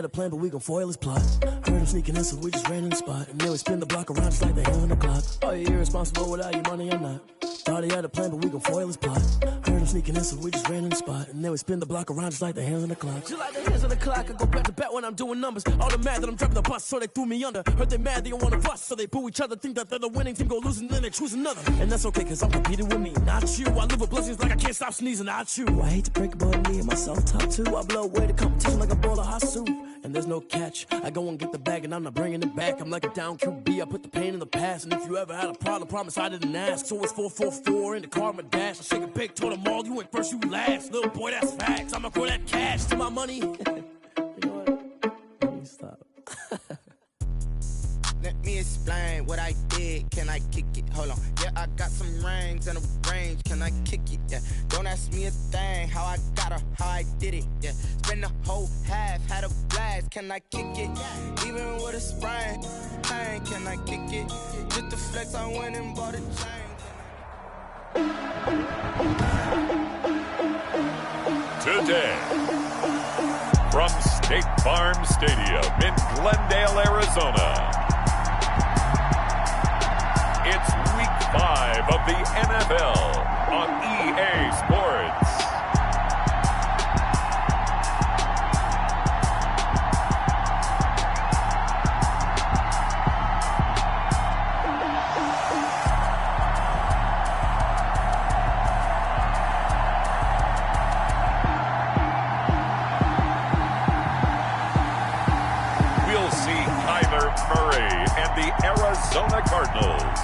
A plan, but we gon' foil his plot. Heard him sneaking in, so we just ran in the spot. And then we spin the block around just like the hell in the clock. Are you irresponsible without your money or not? Thought he had a plan, but we gon' foil his plot. Heard him sneaking in, so we just ran in the spot. And then we spin the block around just like the hands on the clock. Just like the hands on the clock, I go back to back when I'm doing numbers. All the mad that I'm driving the bus, so they threw me under. Heard they mad, they don't wanna bust, so they boo each other. Think that they're the winning team, go losing, then they choose another. And that's okay, cause I'm competing with me, not you. I live with blessings like I can't stop sneezing, not you. I hate to break it, but me and myself top two. I blow away the competition like a bowl of hot soup. And there's no catch. I go and get the bag and I'm not bringing it back. I'm like a down QB, I put the pain in the past. And if you ever had a problem, promise I didn't ask. So it's 4-4-4 in the car, my dash. I shake a big, told them all, you went first, you last. Little boy, that's facts. I'ma throw that cash to my money. You know what? Let me stop. Let me explain what I did. Can I kick it? Hold on. Yeah, I got some rings and a range. Can I kick it? Yeah. Don't ask me a thing. How I got her, how I did it. Yeah. Spend the whole half, had a blast. Can I kick it? Even with a sprain. Pain, can I kick it? Just the flex, I went and bought a chain. Today, from State Farm Stadium in Glendale, Arizona, it's Week 5 of the NFL on EA Sports. We'll see Kyler Murray and the Arizona Cardinals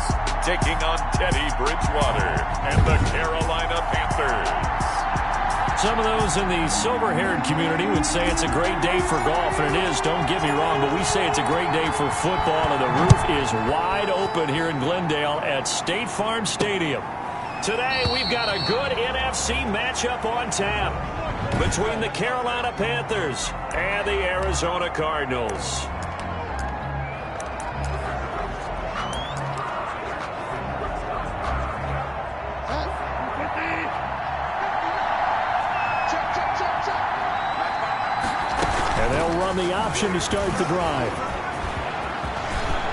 taking on Teddy Bridgewater and the Carolina Panthers. Some of those in the silver-haired community would say it's a great day for golf, and it is, don't get me wrong, but we say it's a great day for football, and the roof is wide open here in Glendale at State Farm Stadium. Today, we've got a good NFC matchup on tap between the Carolina Panthers and the Arizona Cardinals. And they'll run the option to start the drive.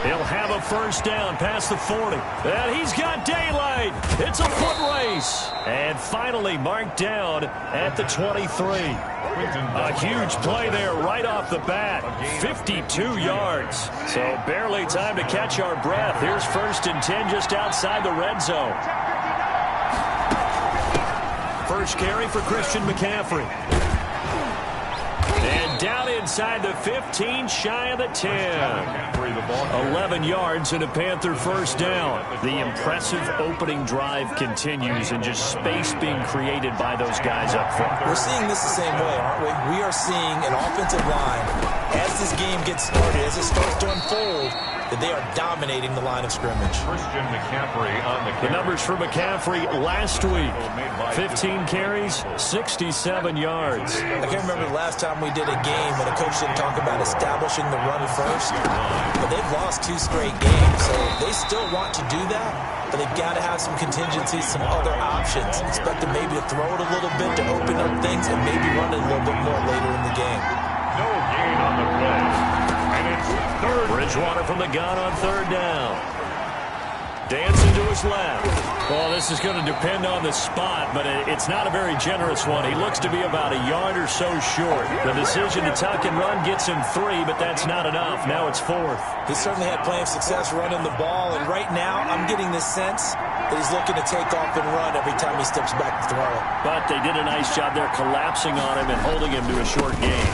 He'll have a first down past the 40. And he's got daylight. It's a foot race. And finally marked down at the 23. A huge play there right off the bat. 52 yards. So barely time to catch our breath. Here's 1st and 10 just outside the red zone. First carry for Christian McCaffrey. And down inside the 15, shy of the 10. 11 yards and a Panther first down. The impressive opening drive continues and just space being created by those guys up front. We're seeing this the same way, aren't we? We are seeing an offensive line, as this game gets started, as it starts to unfold, that they are dominating the line of scrimmage. Christian McCaffrey on the numbers for McCaffrey last week. 15 carries, 67 yards. I can't remember the last time we did a game when a coach didn't talk about establishing the run first. But they've lost 2 straight games, so they still want to do that. But they've got to have some contingencies, some other options. Expect them maybe to throw it a little bit to open up things and maybe run it a little bit more later in the game. No gain on the play. And it's third. Bridgewater from the gun on 3rd down. Dancing to his left. Well, this is going to depend on the spot, but it's not a very generous one. He looks to be about a yard or so short. The decision to tuck and run gets him 3, but that's not enough. Now it's 4th. He certainly had plenty of success running the ball, and right now I'm getting this sense that he's looking to take off and run every time he steps back to throw it. But they did a nice job there collapsing on him and holding him to a short gain.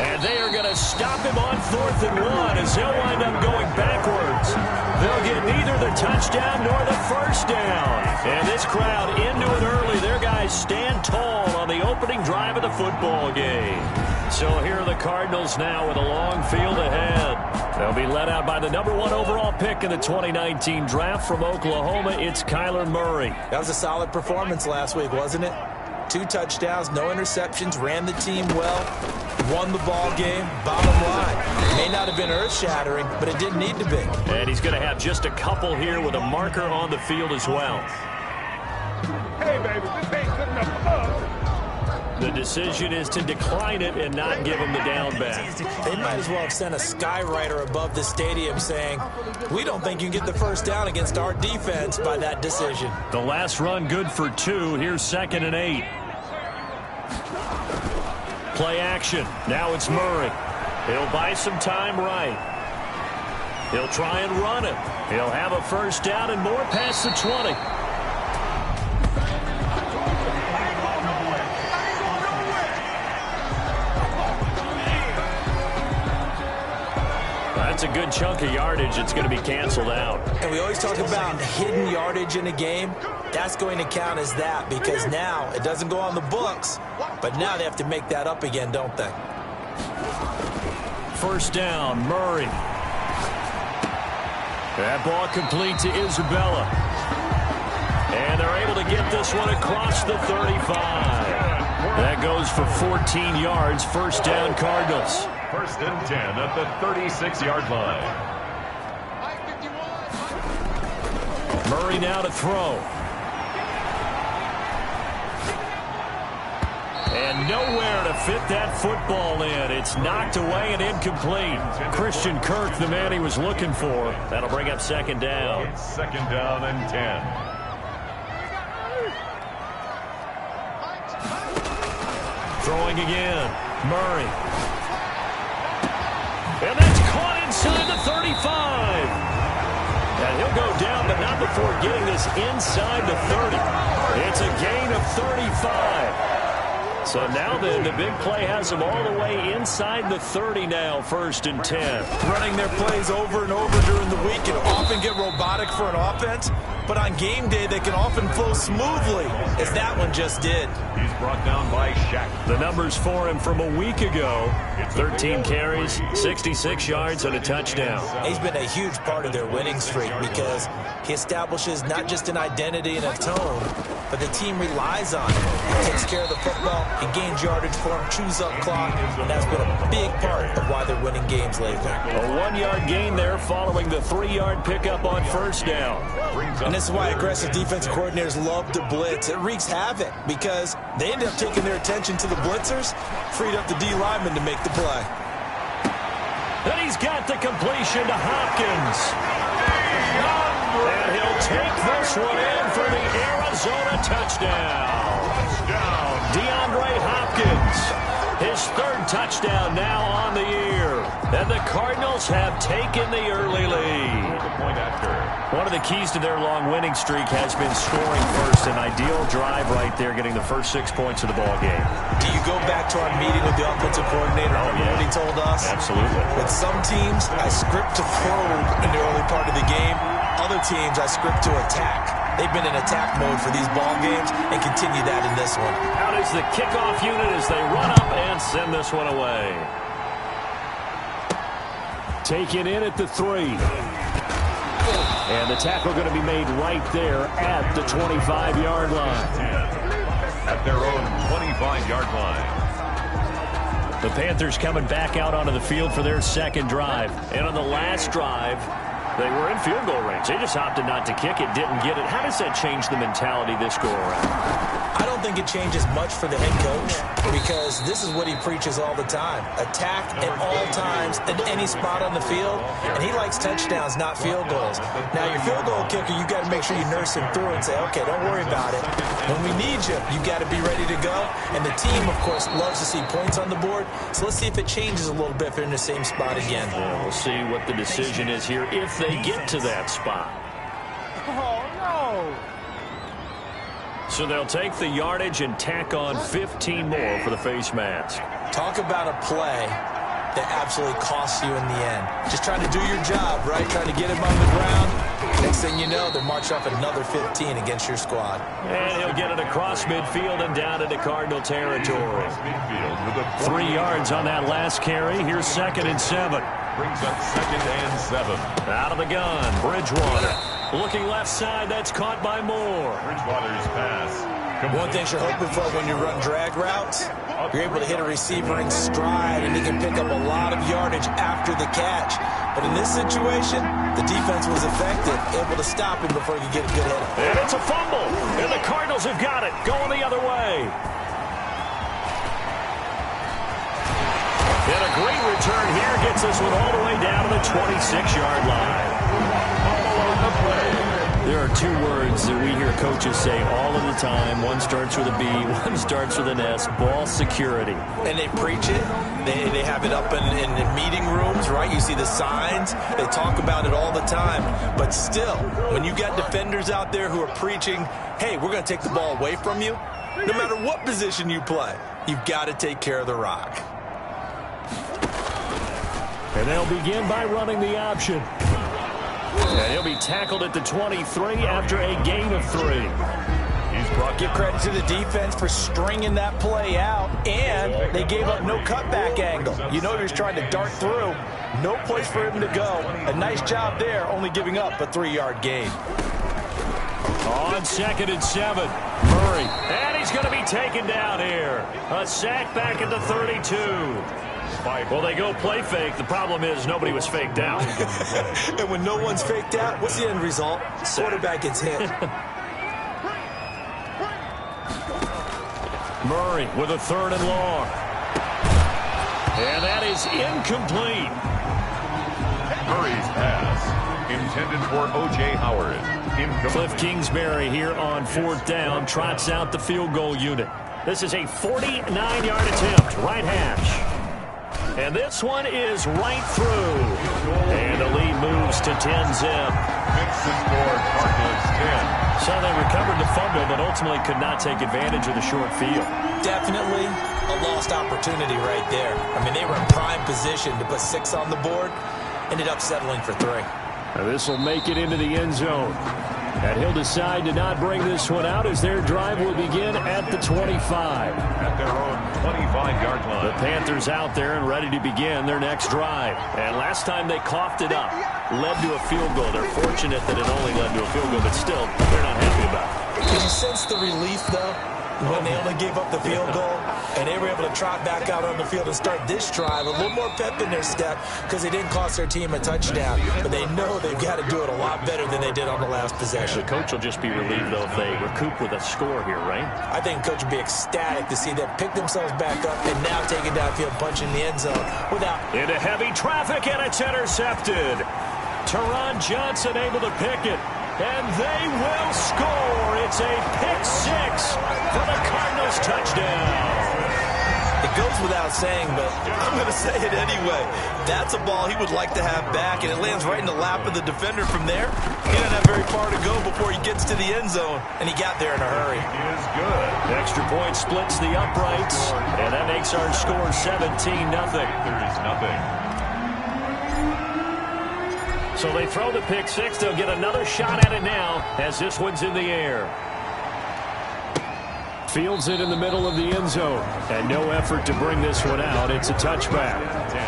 And they are going to stop him on 4th and 1 as they'll wind up going backwards. They'll get neither the touchdown nor the first down. And this crowd into it early. Their guys stand tall on the opening drive of the football game. So here are the Cardinals now with a long field ahead. They'll be led out by the number 1 overall pick in the 2019 draft from Oklahoma. It's Kyler Murray. That was a solid performance last week, wasn't it? 2 touchdowns, no interceptions, ran the team well, won the ball game. Bottom line, it may not have been earth-shattering, but it didn't need to be. And he's going to have just a couple here with a marker on the field as well. Hey, baby, this ain't good enough for us. The decision is to decline it and not give him the down back. They might as well have sent a skywriter above the stadium saying, we don't think you can get the first down against our defense by that decision. The last run good for 2. Here's 2nd and 8. Play action. Now it's Murray. He'll buy some time right. He'll try and run it. He'll have a first down and more past the 20. That's a good chunk of yardage. It's going to be canceled out. And we always talk about hidden yardage in a game. That's going to count as that because now it doesn't go on the books, but now they have to make that up again, don't they? First down, Murray. That ball complete to Isabella. And they're able to get this one across the 35. That goes for 14 yards. First down, Cardinals. 1st and 10 at the 36-yard line. Murray now to throw. And nowhere to fit that football in. It's knocked away and incomplete. Christian Kirk, the man he was looking for. That'll bring up 2nd down. It's 2nd down and 10. Throwing again. Murray. And that's caught inside the 35. And he'll go down, but not before getting this inside the 30. It's a gain of 35. So now then, the big play has them all the way inside the 30 now, 1st and 10. Running their plays over and over during the week can often get robotic for an offense, but on game day they can often flow smoothly, as that one just did. He's brought down by Shaq. The numbers for him from a week ago: 13 carries, 66 yards, and a touchdown. He's been a huge part of their winning streak because he establishes not just an identity and a tone, but the team relies on him. He takes care of the football, he gains yardage for him, chews up clock, and that's been a big part of why they're winning games lately. A 1-yard gain there following the 3-yard pickup on first down. And this is why aggressive defensive coordinators love to blitz. It wreaks havoc because they end up taking their attention to the blitzers, freed up the D lineman to make the play. And he's got the completion to Hopkins. And he'll take this one in for the Arizona touchdown. DeAndre Hopkins, his 3rd touchdown now on the year. And the Cardinals have taken the early lead. One of the keys to their long winning streak has been scoring first. An ideal drive right there, getting the first 6 points of the ball game. Do you go back to our meeting with the offensive coordinator? Remember what he told us? Absolutely. With some teams, I script to probe in the early part of the game. Other teams, I script to attack. They've been in attack mode for these ball games and continue that in this one. Out is the kickoff unit as they run up and send this one away. Taken in at the 3. And the tackle going to be made right there at the 25-yard line. At their own 25-yard line. The Panthers coming back out onto the field for their 2nd drive. And on the last drive, they were in field goal range. They just opted not to kick it, didn't get it. How does that change the mentality this go-around? I don't think it changes much for the head coach because this is what he preaches all the time. Attack at all times, at any spot on the field, and he likes touchdowns, not field goals. Now, your field goal kicker, you got to make sure you nurse him through and say, okay, don't worry about it. When we need you, you got to be ready to go. And the team, of course, loves to see points on the board. So let's see if it changes a little bit if they're in the same spot again. Well, we'll see what the decision is here if they get to that spot. Oh, no. So they'll take the yardage and tack on 15 more for the face mask. Talk about a play that absolutely costs you in the end. Just trying to do your job, right? Trying to get him on the ground. Next thing you know, they're marching off another 15 against your squad. And he'll get it across midfield and down into Cardinal territory. 3 yards on that last carry. Here's 2nd and 7. Brings up 2nd and 7. Out of the gun, Bridgewater. Looking left side, that's caught by Moore. Bridgewater's pass. One thing you're hoping for when you run drag routes, you're able to hit a receiver in stride, and he can pick up a lot of yardage after the catch. But in this situation, the defense was effective, able to stop him before he could get a good hit. And it's a fumble, and the Cardinals have got it, going the other way. And a great return here gets this one all the way down to the 26-yard line. There are two words that we hear coaches say all of the time. One starts with a B, one starts with an S, ball security. And they preach it. They have it up in meeting rooms, right? You see the signs. They talk about it all the time. But still, when you got defenders out there who are preaching, hey, we're going to take the ball away from you, no matter what position you play, you've got to take care of the rock. And they'll begin by running the option. And he'll be tackled at the 23 after a gain of 3. Give credit to the defense for stringing that play out, and they gave up no cutback angle. You know he was trying to dart through. No place for him to go. A nice job there, only giving up a 3-yard gain. On 2nd and 7, Murray. And he's going to be taken down here. A sack back at the 32. Well, they go play fake. The problem is nobody was faked out. And when no one's faked out, what's the end result? Quarterback gets hit. Murray with a 3rd and long. And that is incomplete. Murray's pass intended for O.J. Howard. Incomplete. Cliff Kingsbury here on 4th down trots out the field goal unit. This is a 49-yard attempt, right hash. And this one is right through. And the lead moves to 10-zip. Makes the score Cardinals 10. So they recovered the fumble, but ultimately could not take advantage of the short field. Definitely a lost opportunity right there. I mean, they were in prime position to put 6 on the board. Ended up settling for 3. Now this will make it into the end zone. And he'll decide to not bring this one out as their drive will begin at the 25. At their own 25-yard line. The Panthers out there and ready to begin their next drive. And last time they coughed it up, led to a field goal. They're fortunate that it only led to a field goal, but still, they're not happy about it. Did you sense the relief, though, when they only gave up the field goal and they were able to trot back out on the field and start this drive? A little more pep in their step because they didn't cost their team a touchdown. But they know they've got to do it a lot better than they did on the last possession. The coach will just be relieved, though, if they recoup with a score here, right? I think the coach will be ecstatic to see them pick themselves back up and now take it downfield, punch in the end zone without... Into heavy traffic, and it's intercepted. Teron Johnson able to pick it. And they will score. It's a pick-6 for the Cardinals touchdown. It goes without saying, but I'm going to say it anyway. That's a ball he would like to have back, and it lands right in the lap of the defender from there. He doesn't have very far to go before he gets to the end zone, and he got there in a hurry. It is good. Extra point splits the uprights, and that makes our score 17-0. There's nothing. So they throw the pick-6. They'll get another shot at it now as this one's in the air. Fields it in the middle of the end zone. And no effort to bring this one out. It's a touchback. 10.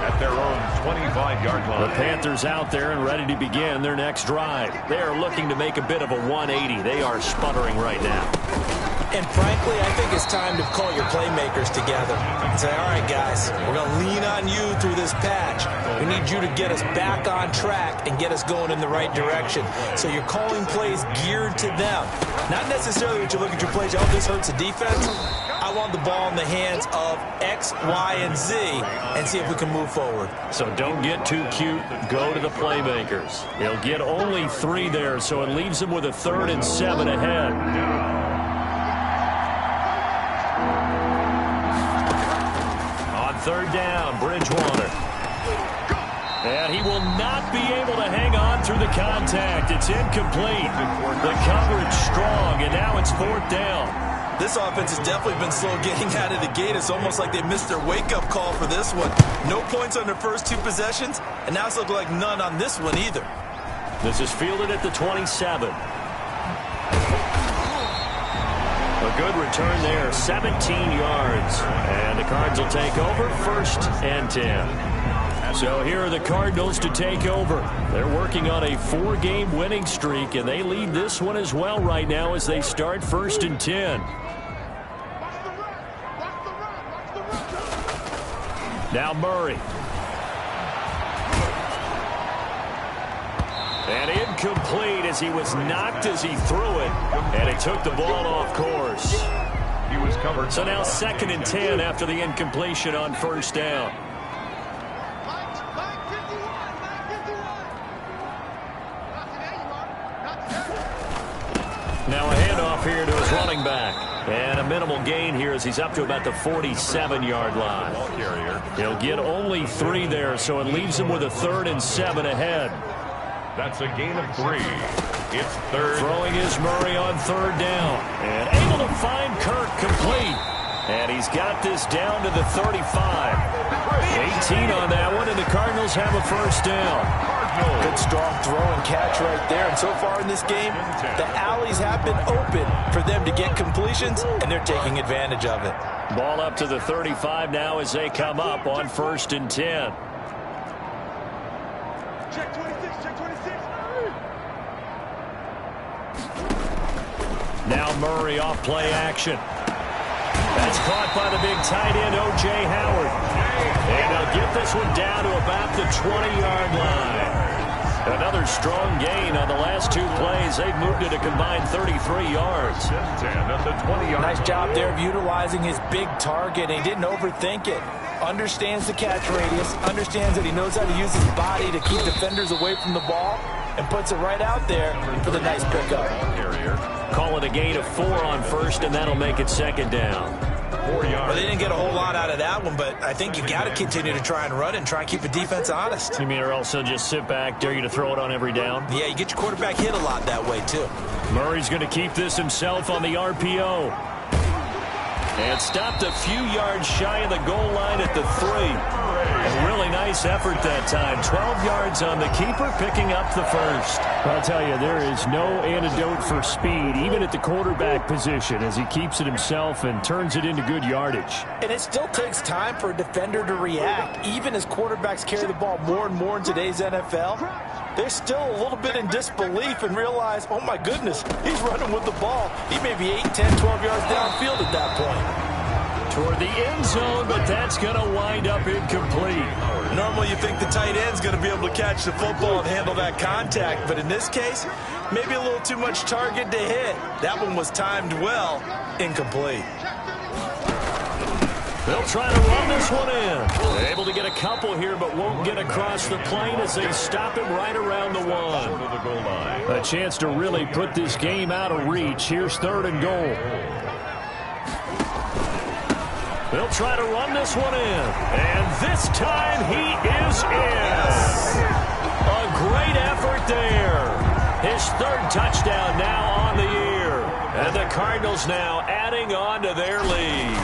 At their own 25-yard line. The Panthers out there and ready to begin their next drive. They are looking to make a bit of a 180. They are sputtering right now. And frankly, I think it's time to call your playmakers together and say, all right, guys, we're going to lean on you through this patch. We need you to get us back on track and get us going in the right direction. So you're calling plays geared to them. Not necessarily that you look at your plays, oh, this hurts the defense. I want the ball in the hands of X, Y, and Z and see if we can move forward. So don't get too cute. Go to the playmakers. He'll get only 3 there, so it leaves him with a 3rd and 7 ahead. Third down, Bridgewater. And he will not be able to hang on through the contact. It's incomplete. The coverage strong, and now it's 4th down. This offense has definitely been slow getting out of the gate. It's almost like they missed their wake-up call for this one. No points on their first 2 possessions, and now it's looking like none on this one either. This is fielded at the 27. A good return there, 17 yards. And the Cards will take over, 1st and 10. So here are the Cardinals to take over. They're working on a 4-game winning streak, and they lead this one as well right now as they start 1st and 10. Now Murray. And incomplete as he was knocked as he threw it. And it took the ball off course. He was covered. So now 2nd and 10 after the incompletion on first down. Now a handoff here to his running back. And a minimal gain here as he's up to about the 47-yard line. He'll get only 3 there, so it leaves him with a 3rd and 7 ahead. That's a gain of 3. It's 3rd. Throwing is Murray on 3rd down. And able to find Kirk complete. And he's got this down to the 35. 18 on that one, and the Cardinals have a first down. Good strong throw and catch right there. And so far in this game, the alleys have been open for them to get completions, and they're taking advantage of it. Ball up to the 35 now as they come up on 1st and 10. Check 26, check 26. Now Murray off play action. That's caught by the big tight end, O.J. Howard. And they'll get this one down to about the 20-yard line. Another strong gain on the last 2 plays. They've moved it a combined 33 yards. At the 20-yard Nice job there of utilizing his big target. He didn't overthink it. Understands the catch radius. Understands that he knows how to use his body to keep defenders away from the ball. And puts it right out there for the nice pickup. Call it a gain of 4 on first, and that'll make it 2nd down. 4 yards. Well, they didn't get a whole lot out of that one, but I think you got to continue to try and run it and try and keep the defense honest. You mean or else he'll just sit back, dare you to throw it on every down? Yeah, you get your quarterback hit a lot that way, too. Murray's going to keep this himself on the RPO. And stopped a few yards shy of the goal line at the 3. A really nice effort that time. 12 yards on the keeper, picking up the first. I'll tell you, there is no antidote for speed, even at the quarterback position, as he keeps it himself and turns it into good yardage. And it still takes time for a defender to react. Even as quarterbacks carry the ball more and more in today's NFL, they're still a little bit in disbelief and realize, oh my goodness, he's running with the ball. He may be 8, 10, 12 yards downfield at that point. Toward the end zone, but that's going to wind up incomplete. Normally you think the tight end's going to be able to catch the football and handle that contact, but in this case, maybe a little too much target to hit. That one was timed well, incomplete. They'll try to run this one in. They're able to get a couple here, but won't get across the plane as they stop him right around the 1. A chance to really put this game out of reach. Here's 3rd and goal. They'll try to run this one in. And this time he is in. A great effort there. His 3rd touchdown now on the year. And the Cardinals now adding on to their lead.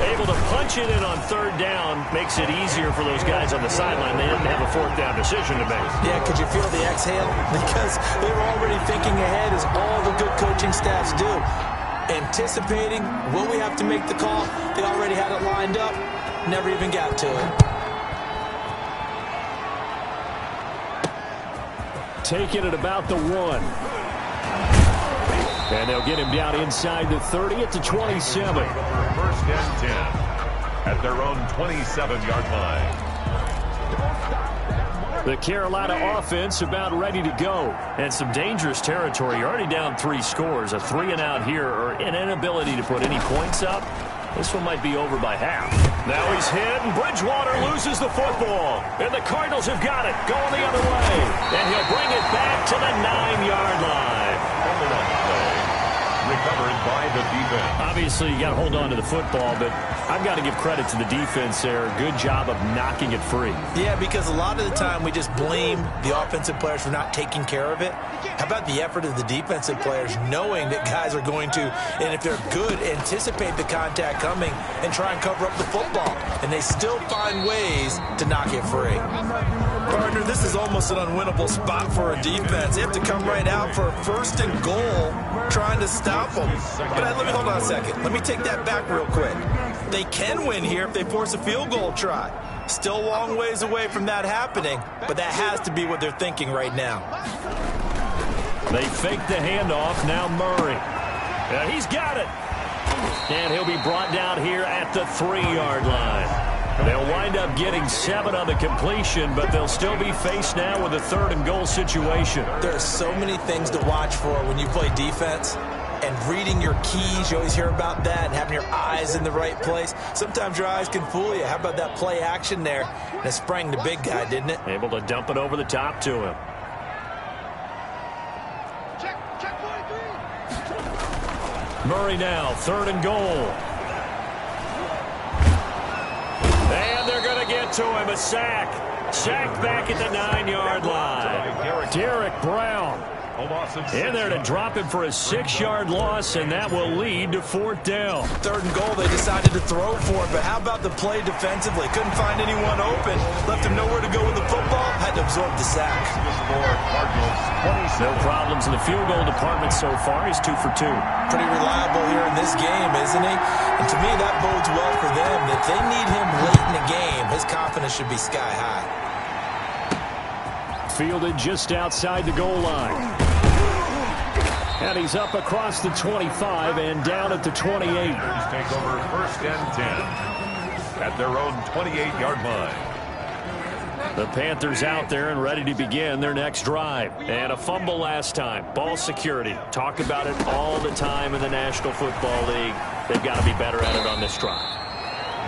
Able to punch it in on 3rd down makes it easier for those guys on the sideline. They didn't have a 4th down decision to make. Yeah, could you feel the exhale? Because they were already thinking ahead, as all the good coaching staffs do. Anticipating, will we have to make the call? They already had it lined up, never even got to it. Taking it about the 1. And they'll get him down inside the 30 at the 27. 1st and 10 at their own 27-yard line. The Carolina offense about ready to go. And some dangerous territory. You're already down 3 scores. A 3-and-out here, or an inability to put any points up. This one might be over by half. Now he's hit, and Bridgewater loses the football. And the Cardinals have got it, going the other way. And he'll bring it back to the 9-yard line. Recovered by the defense. Obviously, you got to hold on to the football, but I've got to give credit to the defense there. Good job of knocking it free. Yeah, because a lot of the time we just blame the offensive players for not taking care of it. How about the effort of the defensive players knowing that guys are going to, and if they're good, anticipate the contact coming and try and cover up the football. And they still find ways to knock it free. Partner, this is almost an unwinnable spot for a defense. They have to come right out for a 1st and goal trying to stop them. But let me hold on a second. Let me take that back real quick. They can win here if they force a field goal try. Still a long ways away from that happening, but that has to be what they're thinking right now. They fake the handoff. Now Murray. He's got it. And he'll be brought down here at the 3-yard line. They'll wind up getting 7 on the completion, but they'll still be faced now with a 3rd and goal situation. There are so many things to watch for when you play defense. and reading your keys. You always hear about that, and having your eyes in the right place. Sometimes your eyes can fool you. How about that play action there? And it sprang the big guy, didn't it? Able to dump it over the top to him. Check 43. Murray now, 3rd and goal. And they're going to get to him, a sack. Sacked back at the 9-yard line. Derek Brown in there to drop him for a 6-yard loss, and that will lead to 4th down. 3rd and goal, they decided to throw for it, but how about the play defensively? Couldn't find anyone open. Left him nowhere to go with the football. Had to absorb the sack. No problems in the field goal department so far. He's 2 for 2. Pretty reliable here in this game, isn't he? And to me, that bodes well for them. If they need him late in the game, his confidence should be sky high. Fielded just outside the goal line. And he's up across the 25 and down at the 28. Take over 1st and 10 at their own 28-yard line. The Panthers out there and ready to begin their next drive. And a fumble last time. Ball security. Talk about it all the time in the National Football League. They've got to be better at it on this drive.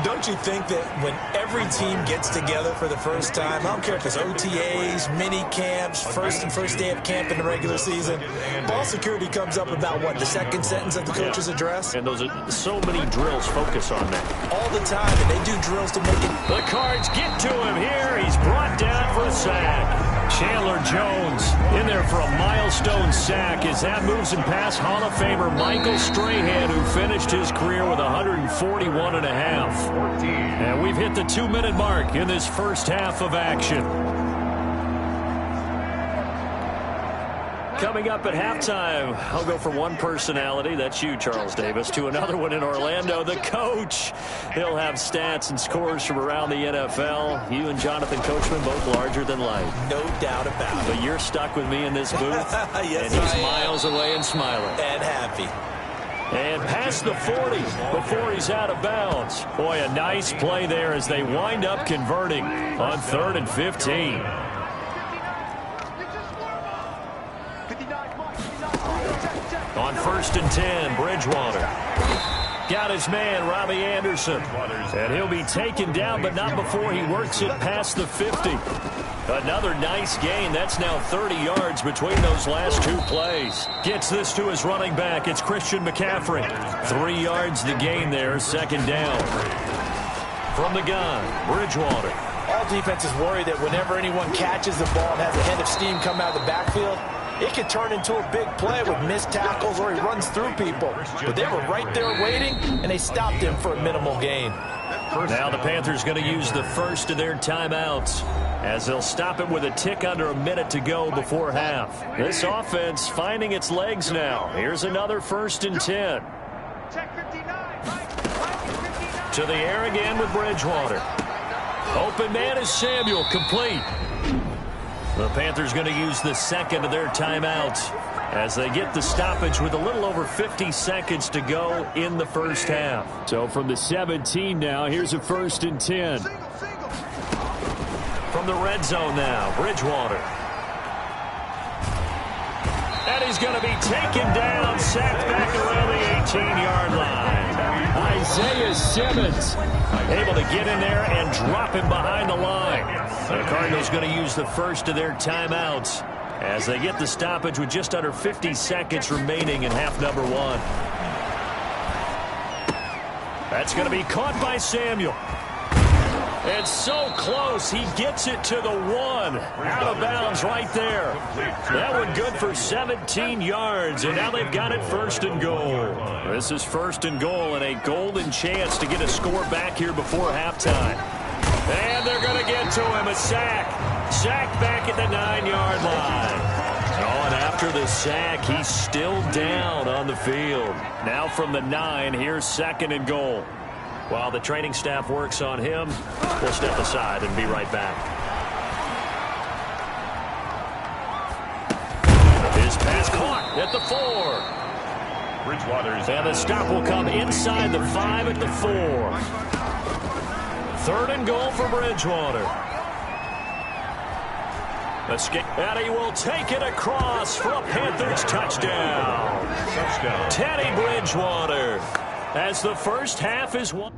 Don't you think that when every team gets together for the first time, I don't care if it's OTAs, mini camps, first day of camp in the regular season, ball security comes up about, what, the second sentence of the coach's address? And those are so many drills focus on that. All the time, and they do drills to make it. The Cards get to him here. He's brought down for a sack. Chandler Jones in there for a milestone sack as that moves him past Hall of Famer Michael Strahan, who finished his career with 141.5. And we've hit the 2-minute mark in this first half of action. Coming up at halftime, I'll go from one personality, that's you, Charles Davis, to another one in Orlando, the coach. He'll have stats and scores from around the NFL. You and Jonathan Coachman both larger than life. No doubt about it. But you're stuck with me in this booth, yes, and he's miles away and smiling. And happy. And past the 40 before he's out of bounds. Boy, a nice play there as they wind up converting on 3rd and 15. On 1st and 10, Bridgewater. Got his man, Robbie Anderson. And he'll be taken down, but not before he works it past the 50. Another nice gain. That's now 30 yards between those last 2 plays. Gets this to his running back. It's Christian McCaffrey. 3 yards the gain there, 2nd down. From the gun, Bridgewater. All defenses worry that whenever anyone catches the ball and has a head of steam come out of the backfield, it could turn into a big play with missed tackles or he runs through people. But they were right there waiting, and they stopped him for a minimal gain. Now the Panthers going to use the first of their timeouts as they'll stop it with a tick under a minute to go before half. This offense finding its legs now. Here's another 1st and 10. To the air again with Bridgewater. Open man is Samuel, complete. The Panthers going to use the second of their timeouts as they get the stoppage with a little over 50 seconds to go in the first half. So from the 17 now, here's a 1st and 10. From the red zone now, Bridgewater. And he's going to be taken down, sacked back around the 18-yard line. Isaiah Simmons able to get in there and drop him behind the line. The Cardinals going to use the first of their timeouts as they get the stoppage with just under 50 seconds remaining in half number 1. That's going to be caught by Samuel. It's so close. He gets it to the 1. Out of bounds right there. That one good for 17 yards, and now they've got it 1st and goal. This is 1st and goal and a golden chance to get a score back here before halftime. And they're going to get to him. A sack. Sacked back at the 9-yard line. Oh, and after the sack, he's still down on the field. Now from the 9, here's 2nd and goal. While the training staff works on him, we'll step aside and be right back. His pass caught at the 4. Bridgewater's And the stop will come inside the 5 at the 4. 3rd and goal for Bridgewater. And he will take it across for a Panthers touchdown. Teddy Bridgewater, as the first half is won.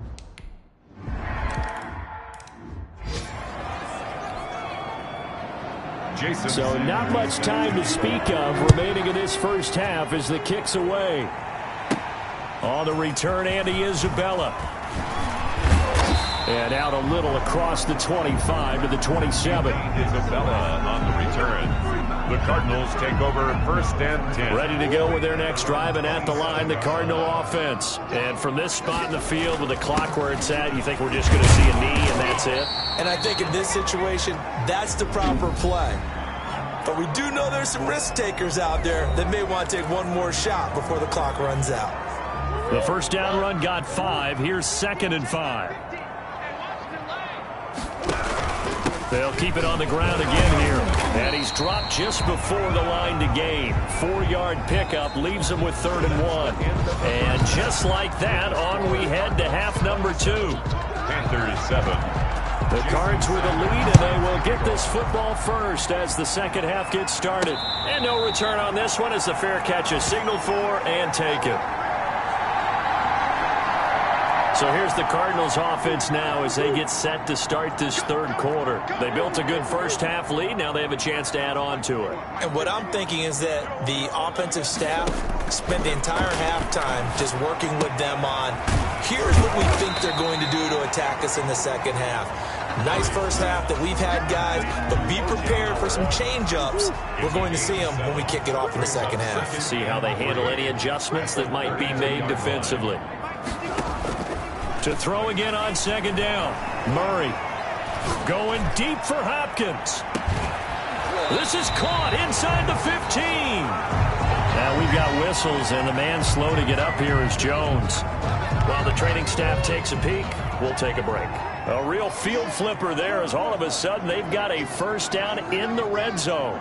So not much time to speak of remaining in this first half as the kick's away. On the return, Andy Isabella. And out a little across the 25 to the 27. Isabella on the return. The Cardinals take over first and 10. Ready to go with their next drive, and at the line, the Cardinal offense. And from this spot in the field with the clock where it's at, you think we're just going to see a knee and that's it? And I think in this situation, that's the proper play. But we do know there's some risk takers out there that may want to take one more shot before the clock runs out. The first down run got 5. Here's 2nd and 5. They'll keep it on the ground again here. And he's dropped just before the line to gain. 4-yard pickup leaves him with 3rd and 1. And just like that, on we head to half number 2. Panthers 7. The Cards with a lead, and they will get this football first as the second half gets started. And no return on this one as the fair catch is signaled for and taken. So here's the Cardinals offense now as they get set to start this third quarter. They built a good first half lead. Now they have a chance to add on to it. And what I'm thinking is that the offensive staff spent the entire halftime just working with them on, here's what we think they're going to do to attack us in the second half. Nice first half that we've had, guys, but be prepared for some change-ups. We're going to see them when we kick it off in the second half. See how they handle any adjustments that might be made defensively. To throw again on 2nd down. Murray going deep for Hopkins. This is caught inside the 15. Now we've got whistles, and the man slow to get up here is Jones. While the training staff takes a peek, we'll take a break. A real field flipper there as all of a sudden they've got a first down in the red zone.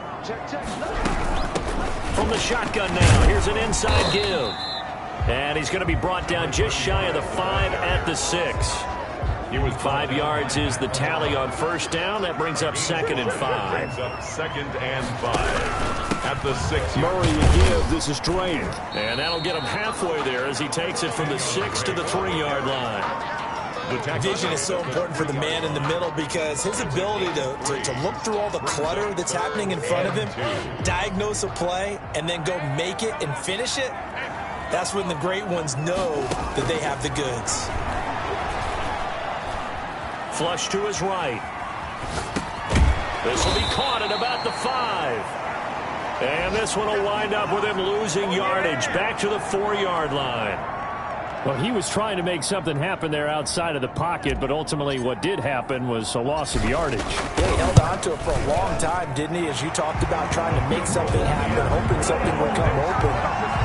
From the shotgun now, here's an inside give. And he's going to be brought down just shy of the 5 at the 6. 5 yards is the tally on first down. That brings up 2nd and 5. 2nd and 5 at the 6. Murray will give. This is Drake. And that'll get him halfway there as he takes it from the 6 to the 3-yard line. Vision is so important for the man in the middle because his ability to look through all the clutter that's happening in front of him, diagnose a play, and then go make it and finish it, that's when the great ones know that they have the goods. Flush to his right. This will be caught at about the 5. And this one will wind up with him losing yardage back to the 4-yard line. Well, he was trying to make something happen there outside of the pocket, but ultimately what did happen was a loss of yardage. Yeah, he held on to it for a long time, didn't he? As you talked about trying to make something happen, hoping something would come open.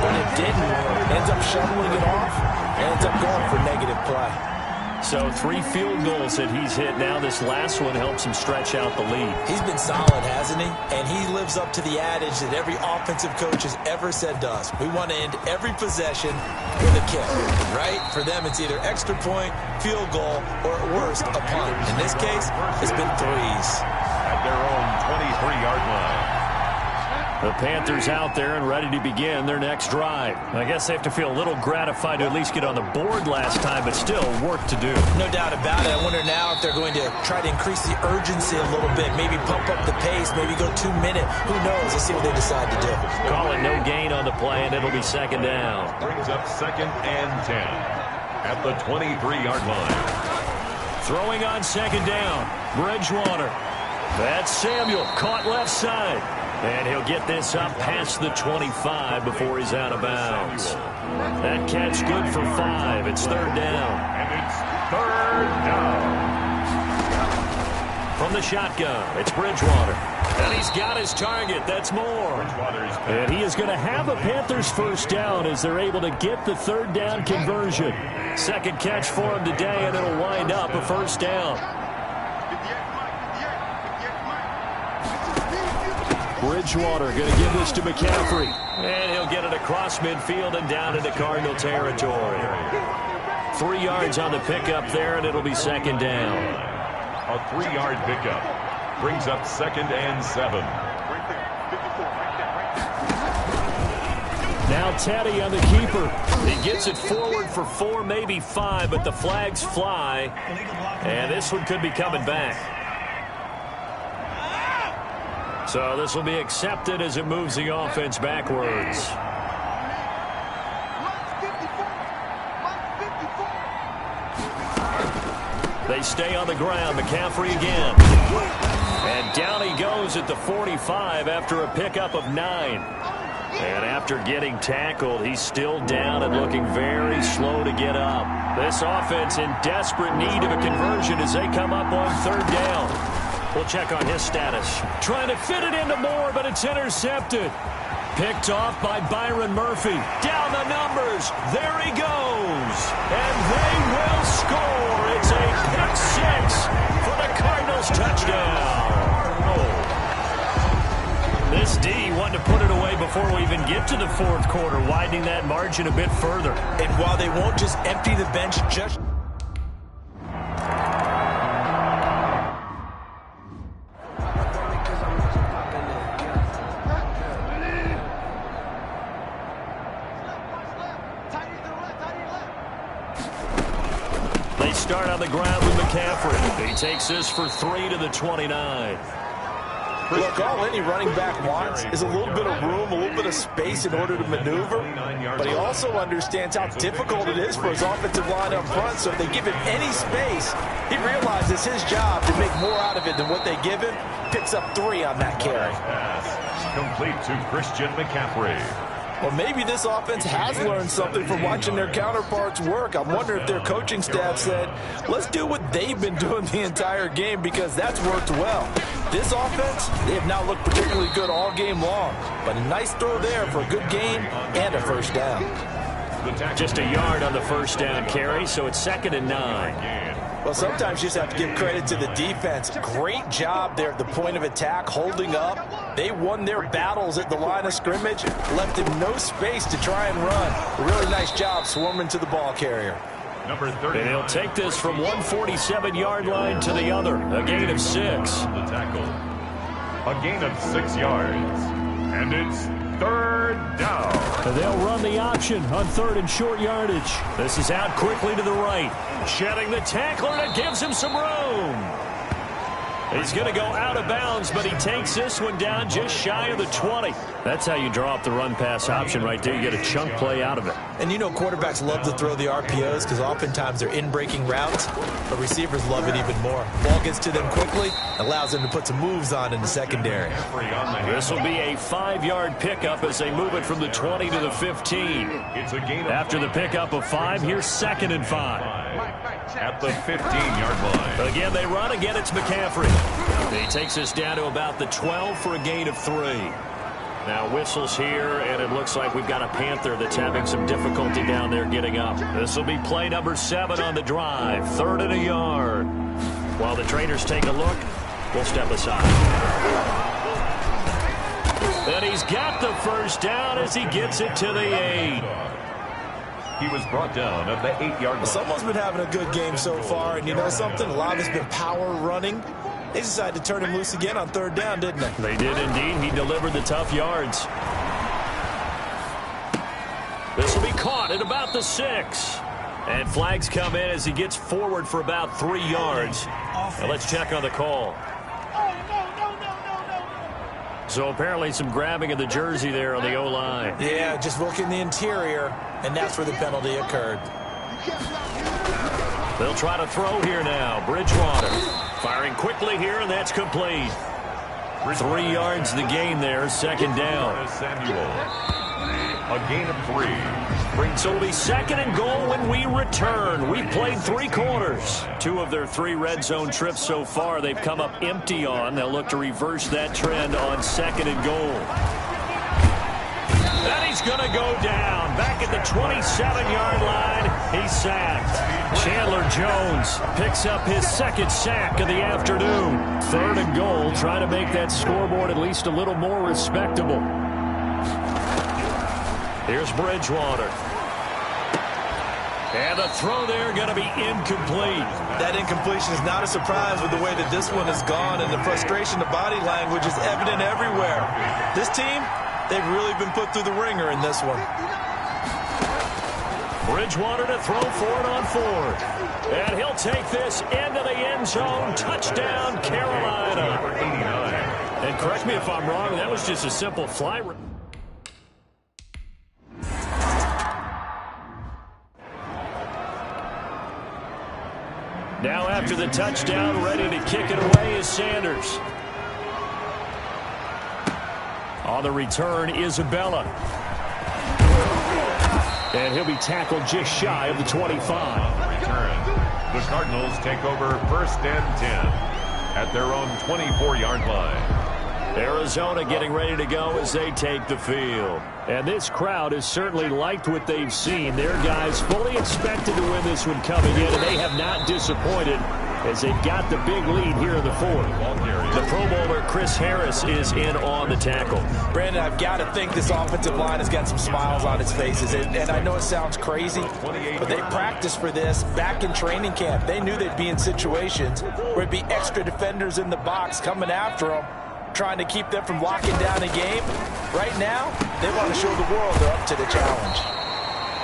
When it didn't, ends up shoveling it off, and ends up going for negative play. So 3 field goals that he's hit now. This last one helps him stretch out the lead. He's been solid, hasn't he? And he lives up to the adage that every offensive coach has ever said to us. We want to end every possession with a kick, right? For them, it's either extra point, field goal, or at worst, a punt. In this case, it's been 3s. At their own 23-yard line. The Panthers out there and ready to begin their next drive. I guess they have to feel a little gratified to at least get on the board last time, but still work to do. No doubt about it. I wonder now if they're going to try to increase the urgency a little bit, maybe pump up the pace, maybe go 2-minute. Who knows? Let's see what they decide to do. Call it no gain on the play, and it'll be 2nd down. Brings up 2nd and 10 at the 23-yard line. Throwing on 2nd down, Bridgewater. That's Samuel, caught left side. And he'll get this up past the 25 before he's out of bounds. That catch good for 5. It's 3rd down. And it's 3rd down. From the shotgun, it's Bridgewater. And he's got his target. That's more. And he is going to have a Panthers first down as they're able to get the 3rd down conversion. Second catch for him today, and it'll wind up a first down. Bridgewater going to give this to McCaffrey. And he'll get it across midfield and down into Cardinal territory. 3 yards on the pickup there, and it'll be 2nd down. A 3-yard pickup. Brings up 2nd and 7. Now Teddy on the keeper. He gets it forward for 4, maybe 5, but the flags fly. And this one could be coming back. So this will be accepted as it moves the offense backwards. They stay on the ground. McCaffrey again. And down he goes at the 45 after a pickup of 9. And after getting tackled, he's still down and looking very slow to get up. This offense in desperate need of a conversion as they come up on 3rd down. We'll check on his status. Trying to fit it into Moore, but it's intercepted. Picked off by Byron Murphy. Down the numbers. There he goes. And they will score. It's a pick 6 for the Cardinals touchdown. This D wanted to put it away before we even get to the 4th quarter, widening that margin a bit further. And while they won't just empty the bench just... They start on the ground with McCaffrey. He takes this for 3 to the 29. Look, all any running back wants is a little bit of room, a little bit of space in order to maneuver. But he also understands how difficult it is for his offensive line up front. So if they give him any space, he realizes his job to make more out of it than what they give him. Picks up 3 on that carry. Complete to Christian McCaffrey. Well, maybe this offense has learned something from watching their counterparts work. I wonder if their coaching staff said, let's do what they've been doing the entire game, because that's worked well. This offense, they have not looked particularly good all game long. But a nice throw there for a good gain and a 1st down. Just a yard on the 1st down carry, so it's 2nd and 9. Well, sometimes you just have to give credit to the defense. Great job there at the point of attack, holding up. They won their battles at the line of scrimmage, left him no space to try and run. A really nice job swarming to the ball carrier. Number 30. And he'll take this from 147-yard line to the other. A gain of 6. The tackle. A gain of 6 yards. And it's 3rd down. They'll run the option on 3rd and short yardage. This is out quickly to the right. Shedding the tackler, and it gives him some room. He's going to go out of bounds, but he takes this one down just shy of the 20. That's how you draw up the run-pass option right there. You get a chunk play out of it. And you know quarterbacks love to throw the RPOs because oftentimes they're in-breaking routes, but receivers love it even more. Ball gets to them quickly, allows them to put some moves on in the secondary. This will be a 5-yard pickup as they move it from the 20 to the 15. After the pickup of 5, here's 2nd and 5. At the 15-yard line. Again, they run. Again, it's McCaffrey. He takes this down to about the 12 for a gain of 3. Now whistles here, and it looks like we've got a Panther that's having some difficulty down there getting up. This will be play number 7 on the drive. 3rd and a yard. While the trainers take a look, we'll step aside. And he's got the 1st down as he gets it to the 8. He was brought down at the 8-yard line. Someone's been having a good game so far, and you know something? A lot of it's been power running. They decided to turn him loose again on 3rd down, didn't they? They did indeed. He delivered the tough yards. This will be caught at about the 6. And flags come in as he gets forward for about 3 yards. Now let's check on the call. So apparently some grabbing of the jersey there on the O-line. Yeah, just looking the interior, and that's where the penalty occurred. They'll try to throw here now. Bridgewater firing quickly here, and that's complete. 3 yards the gain there, 2nd down. Samuel. A gain of 3. So it'll be 2nd and goal when we return. We've played 3 quarters. 2 of their 3 red zone trips so far they've come up empty on. They'll look to reverse that trend on 2nd and goal. And he's going to go down. Back at the 27-yard line, he's sacked. Chandler Jones picks up his 2nd sack of the afternoon. 3rd and goal, trying to make that scoreboard at least a little more respectable. Here's Bridgewater. And the throw there going to be incomplete. That incompletion is not a surprise with the way that this one has gone, and the frustration, the body language is evident everywhere. This team, they've really been put through the ringer in this one. Bridgewater to throw for it on fourth. And he'll take this into the end zone. Touchdown, Carolina. And correct me if I'm wrong, that was just a simple fly. Now after the touchdown, ready to kick it away is Sanders. On the return, Isabella. And he'll be tackled just shy of the 25. Return. The Cardinals take over 1st and 10 at their own 24-yard line. Arizona getting ready to go as they take the field. And this crowd has certainly liked what they've seen. Their guys fully expected to win this one coming in, and they have not disappointed as they've got the big lead here in the fourth. The Pro Bowler Chris Harris is in on the tackle. Brandon, I've got to think this offensive line has got some smiles on its faces. And I know it sounds crazy, but they practiced for this back in training camp. They knew they'd be in situations where it'd be extra defenders in the box coming after them, trying to keep them from locking down a game. Right now, they want to show the world they're up to the challenge.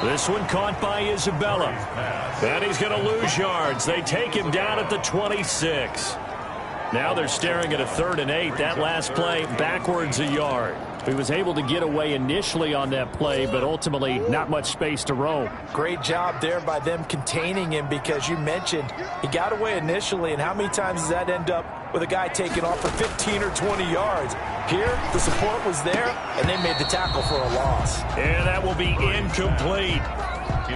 This one caught by Isabella. And he's going to lose yards. They take him down at the 26. Now they're staring at a 3rd and 8. That last play, backwards a yard. He was able to get away initially on that play, but ultimately not much space to roam. Great job there by them containing him, because you mentioned he got away initially, and how many times does that end up with a guy taking off for 15 or 20 yards? Here, the support was there, and they made the tackle for a loss. And that will be incomplete.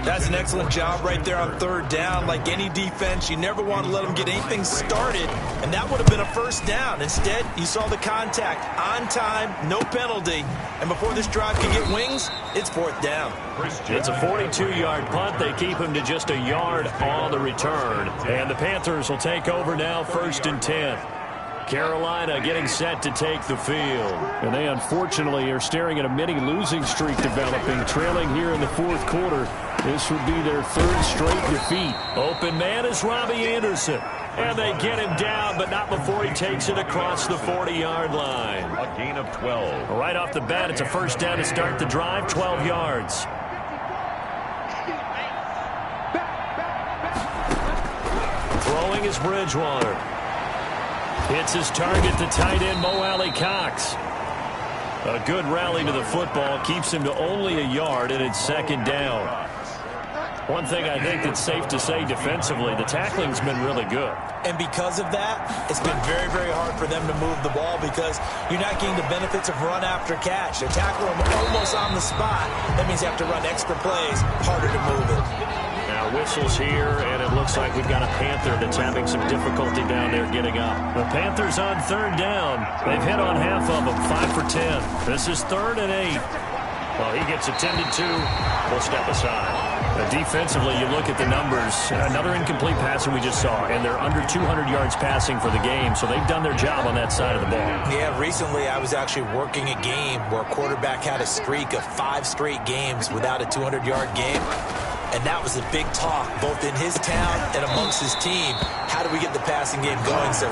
That's an excellent job right there on 3rd down. Like any defense, you never want to let them get anything started, and that would have been a 1st down. Instead, you saw the contact on time, no penalty, and before this drive can get wings, it's 4th down. It's a 42-yard punt. They keep him to just a yard on the return, and the Panthers will take over now, 1st and 10. Carolina getting set to take the field. And they unfortunately are staring at a mini losing streak developing, trailing here in the 4th quarter. This would be their 3rd straight defeat. Open man is Robbie Anderson. And they get him down, but not before he takes it across the 40-yard line. A gain of 12. Right off the bat, it's a 1st down to start the drive, 12 yards. Throwing is Bridgewater. Hits his target to tight end Mo Alley Cox. A good rally to the football keeps him to only a yard, and it's 2nd down. One thing I think that's safe to say defensively, the tackling's been really good. And because of that, it's been very, very hard for them to move the ball, because you're not getting the benefits of run after catch. They tackle them almost on the spot. That means you have to run extra plays, harder to move it. Now whistles here, and it looks like we've got a Panther that's having some difficulty down there getting up. The Panthers on 3rd down. They've hit on half of them, 5 for 10. This is 3rd and 8. Well, he gets attended to. We'll step aside. Defensively, you look at the numbers. Another incomplete passer we just saw, and they're under 200 yards passing for the game, so they've done their job on that side of the ball. Yeah, recently I was actually working a game where a quarterback had a streak of 5 straight games without a 200-yard game. And that was a big talk, both in his town and amongst his team. How do we get the passing game going? So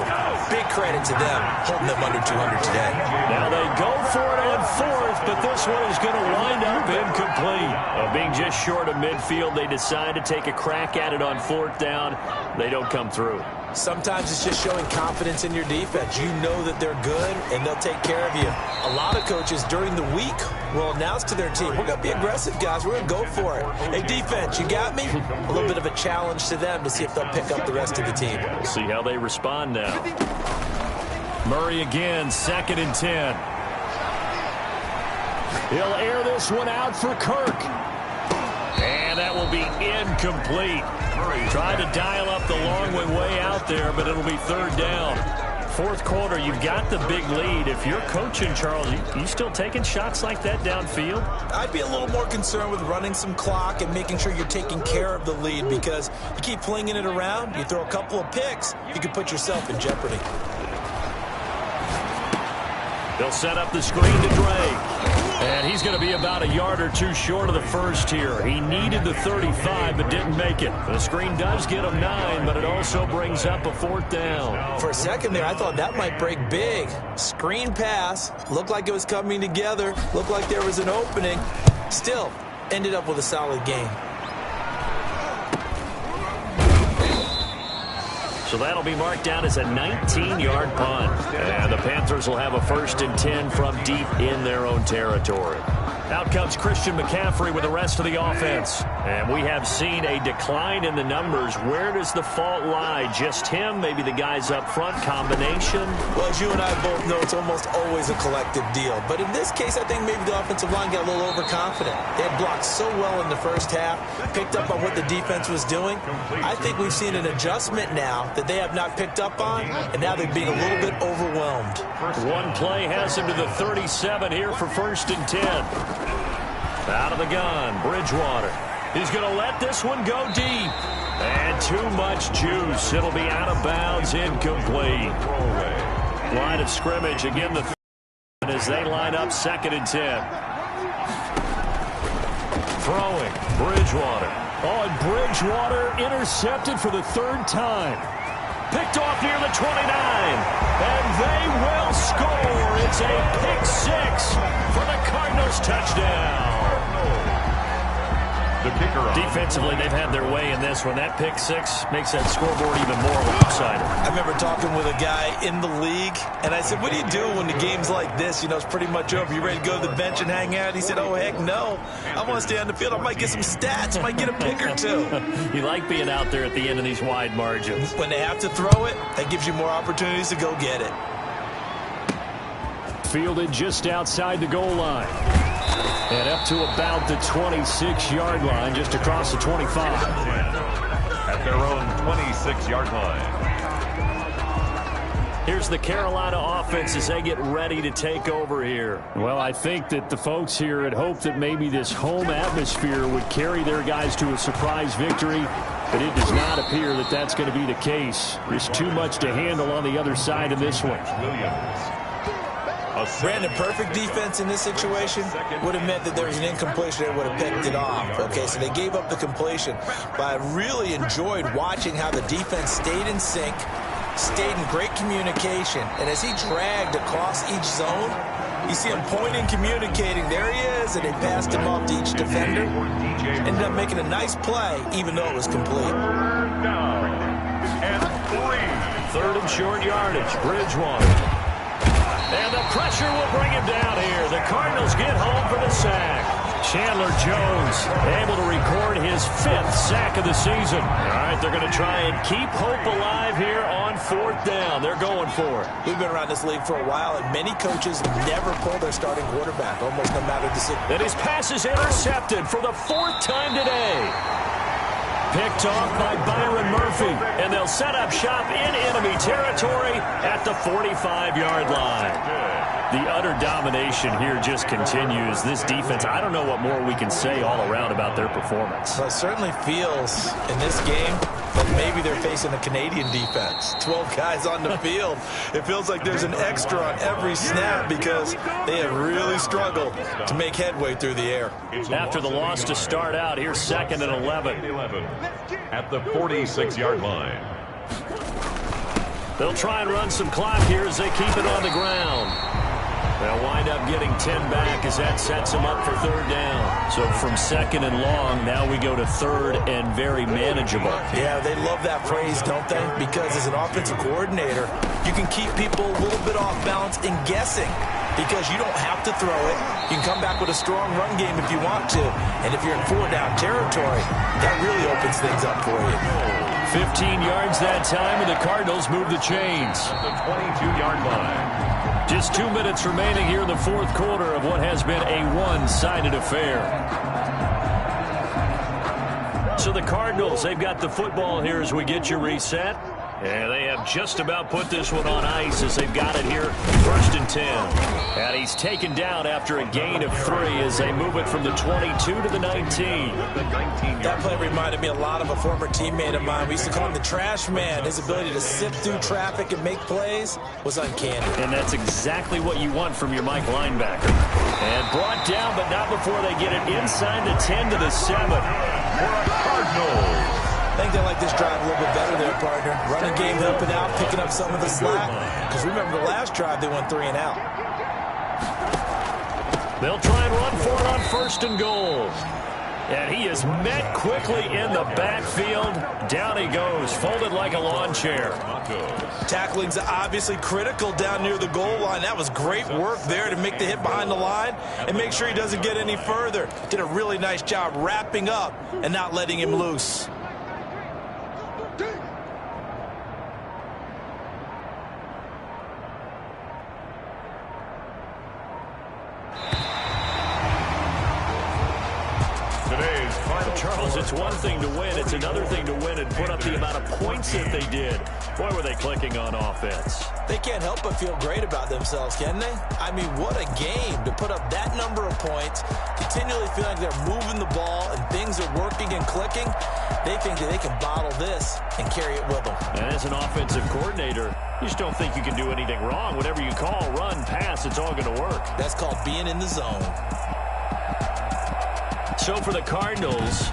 big credit to them, holding them under 200 today. Now they go for it on 4th, but this one is going to wind up incomplete. Being just short of midfield, they decide to take a crack at it on 4th down. They don't come through. Sometimes it's just showing confidence in your defense. You know that they're good, and they'll take care of you. A lot of coaches during the week will announce to their team, we're going to be aggressive, guys. We're going to go for it. Hey, defense, you got me? A little bit of a challenge to them to see if they'll pick up the rest of the team. We'll see how they respond now. Murray again, 2nd and 10. He'll air this one out for Kirk. And that will be incomplete. Tried to dial up the long one way out there, but it'll be 3rd down. 4th quarter, you've got the big lead. If you're coaching, Charles, you still taking shots like that downfield? I'd be a little more concerned with running some clock and making sure you're taking care of the lead, because you keep flinging it around, you throw a couple of picks, you could put yourself in jeopardy. They'll set up the screen to Drake. And he's going to be about a yard or two short of the first here. He needed the 35 but didn't make it. The screen does get him 9, but it also brings up a 4th down. For a second there, I thought that might break big. Screen pass. Looked like it was coming together. Looked like there was an opening. Still, ended up with a solid gain. So that'll be marked down as a 19-yard punt. And the Panthers will have a 1st and 10 from deep in their own territory. Out comes Christian McCaffrey with the rest of the offense. And we have seen a decline in the numbers. Where does the fault lie? Just him? Maybe the guys up front? Combination? Well, as you and I both know, it's almost always a collective deal. But in this case, I think maybe the offensive line got a little overconfident. They had blocked so well in the first half, picked up on what the defense was doing. I think we've seen an adjustment now that they have not picked up on, and now they're being a little bit overwhelmed. One play has him to the 37 here for 1st and 10. Out of the gun, Bridgewater. He's going to let this one go deep. And too much juice. It'll be out of bounds, incomplete. Line of scrimmage, again the as they line up 2nd and 10. Throwing, Bridgewater. Oh, and Bridgewater intercepted for the 3rd time. Picked off near the 29. And they will score. It's a pick 6 for the Cardinals touchdown. The kicker defensively, they've had their way in this one. That pick 6 makes that scoreboard even more lopsided. I remember talking with a guy in the league, and I said, what do you do when the game's like this? You know, it's pretty much over. You ready to go to the bench and hang out? He said, oh, heck no. I want to stay on the field. I might get some stats. I might get a pick or two. You like being out there at the end of these wide margins. When they have to throw it, that gives you more opportunities to go get it. Fielded just outside the goal line. And up to about the 26-yard line, just across the 25. At their own 26-yard line. Here's the Carolina offense as they get ready to take over here. Well, I think that the folks here had hoped that maybe this home atmosphere would carry their guys to a surprise victory, but it does not appear that that's going to be the case. There's too much to handle on the other side of this one. Brandon, perfect defense in this situation would have meant that there was an incompletion. They would have picked it off. Okay, so they gave up the completion. But I really enjoyed watching how the defense stayed in sync, stayed in great communication. And as he dragged across each zone, you see him pointing, communicating. There he is, and they passed him off to each defender. Ended up making a nice play, even though it was complete. 3rd and short yardage, Bridgewater. And the pressure will bring him down here. The Cardinals get home for the sack. Chandler Jones able to record his 5th sack of the season. All right, they're going to try and keep hope alive here on 4th down. They're going for it. We've been around this league for a while, and many coaches never pull their starting quarterback, almost no matter the situation. And his pass is intercepted for the 4th time today. Picked off by Byron Murphy, and they'll set up shop in enemy territory at the 45-yard line. The utter domination here just continues. This defense, I don't know what more we can say all around about their performance. Well, it certainly feels in this game that maybe they're facing a Canadian defense. 12 guys on the field. It feels like there's an extra on every snap because they have really struggled to make headway through the air. After the loss to start out, here's 2nd and 11. At the 46-yard line. They'll try and run some clock here as they keep it on the ground. They'll wind up getting 10 back as that sets them up for 3rd down. So from 2nd and long, now we go to 3rd and very manageable. Yeah, they love that phrase, don't they? Because as an offensive coordinator, you can keep people a little bit off balance and guessing because you don't have to throw it. You can come back with a strong run game if you want to. And if you're in 4-down territory, that really opens things up for you. 15 yards that time, and the Cardinals move the chains. At the 22-yard line. Just 2 minutes remaining here in the 4th quarter of what has been a one-sided affair. So the Cardinals, they've got the football here as we get you reset. And they have just about put this one on ice as they've got it here, 1st and 10. And he's taken down after a gain of 3 as they move it from the 22 to the 19. That play reminded me a lot of a former teammate of mine. We used to call him the trash man. His ability to sift through traffic and make plays was uncanny. And that's exactly what you want from your Mike linebacker. And brought down, but not before they get it inside the 10 to the 7. For a Cardinals. I think they like this drive a little bit better there, partner. Running game helping out, picking up some of the slack. Because remember the last drive, they went 3 and out. They'll try and run for it on 1st and goal. And he is met quickly in the backfield. Down he goes, folded like a lawn chair. Tackling's obviously critical down near the goal line. That was great work there to make the hit behind the line and make sure he doesn't get any further. Did a really nice job wrapping up and not letting him loose. Charles, it's one thing to win. It's another thing to win and put up the amount of points that they did. Boy, were they clicking on offense. They can't help but feel great about themselves, can they? I mean, what a game to put up that number of points, continually feeling like they're moving the ball and things are working and clicking. They think that they can bottle this and carry it with them. And as an offensive coordinator, you just don't think you can do anything wrong. Whatever you call, run, pass, it's all going to work. That's called being in the zone. So for the Cardinals,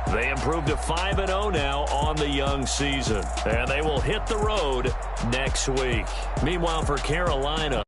they improved to 5-0 now on the young season. And they will hit the road next week. Meanwhile, for Carolina,